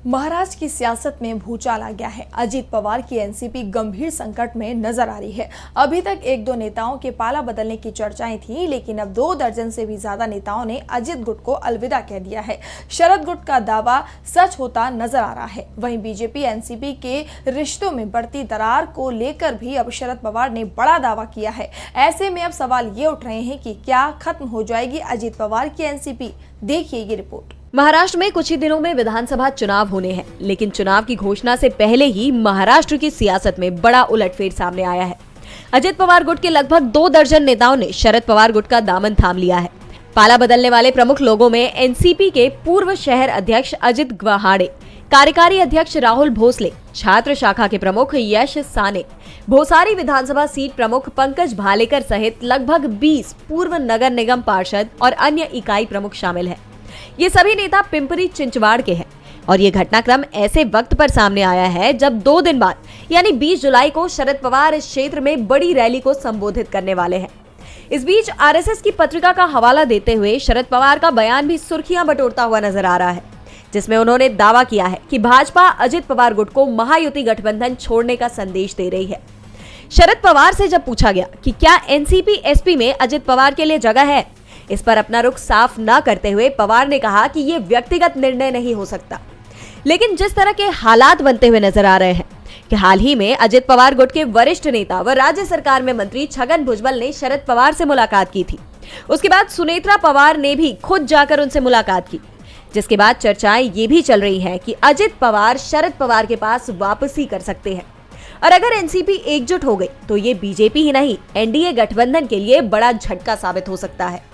महाराष्ट्र की सियासत में भूचाल आ गया है। अजित पवार की एनसीपी गंभीर संकट में नजर आ रही है। अभी तक एक दो नेताओं के पाला बदलने की चर्चाएं थी, लेकिन अब 2 दर्जन से भी ज्यादा नेताओं ने अजित गुट को अलविदा कह दिया है। शरद गुट का दावा सच होता नजर आ रहा है। वहीं बीजेपी एनसीपी के रिश्तों में बढ़ती दरार को लेकर भी अब शरद पवार ने बड़ा दावा किया है। ऐसे में अब सवाल ये उठ रहे हैं कि क्या खत्म हो जाएगी अजित पवार की एनसीपी? देखिए ये रिपोर्ट। महाराष्ट्र में कुछ ही दिनों में विधानसभा चुनाव होने हैं, लेकिन चुनाव की घोषणा से पहले ही महाराष्ट्र की सियासत में बड़ा उलटफेर सामने आया है। अजित पवार गुट के लगभग 2 दर्जन नेताओं ने शरद पवार गुट का दामन थाम लिया है। पाला बदलने वाले प्रमुख लोगों में एनसीपी के पूर्व शहर अध्यक्ष अजित गवाहाडे, कार्यकारी अध्यक्ष राहुल भोसले, छात्र शाखा के प्रमुख यश साने, भोसारी विधानसभा सीट प्रमुख पंकज भालेकर सहित लगभग 20 पूर्व नगर निगम पार्षद और अन्य इकाई प्रमुख शामिल है। ये सभी नेता पिंपरी चिंचवाड़ के हैं और ये घटनाक्रम ऐसे वक्त पर सामने आया है जब 2 दिन बाद यानी 20 जुलाई को शरद पवार इस क्षेत्र में बड़ी रैली को संबोधित करने वाले हैं। इस बीच आरएसएस की पत्रिका का हवाला देते हुए शरद पवार का बयान भी सुर्खियां बटोरता हुआ नजर आ रहा है, जिसमें उन्होंने दावा किया है कि भाजपा अजित पवार गुट को महायुति गठबंधन छोड़ने का संदेश दे रही है। शरद पवार से जब पूछा गया कि क्या एनसीपी एसपी में अजित पवार के लिए जगह है, इस पर अपना रुख साफ न करते हुए पवार ने कहा कि ये व्यक्तिगत निर्णय नहीं हो सकता। लेकिन जिस तरह के हालात बनते हुए नजर आ रहे हैं कि हाल ही में अजित पवार गुट के वरिष्ठ नेता व राज्य सरकार में मंत्री छगन भुजबल ने शरद पवार से मुलाकात की थी। उसके बाद सुनेत्रा पवार ने भी खुद जाकर उनसे मुलाकात की, जिसके बाद चर्चाएं ये भी चल रही हैं कि अजित पवार शरद पवार के पास वापसी कर सकते हैं। और अगर एनसीपी एकजुट हो गई तो ये बीजेपी ही नहीं, एनडीए गठबंधन के लिए बड़ा झटका साबित हो सकता है।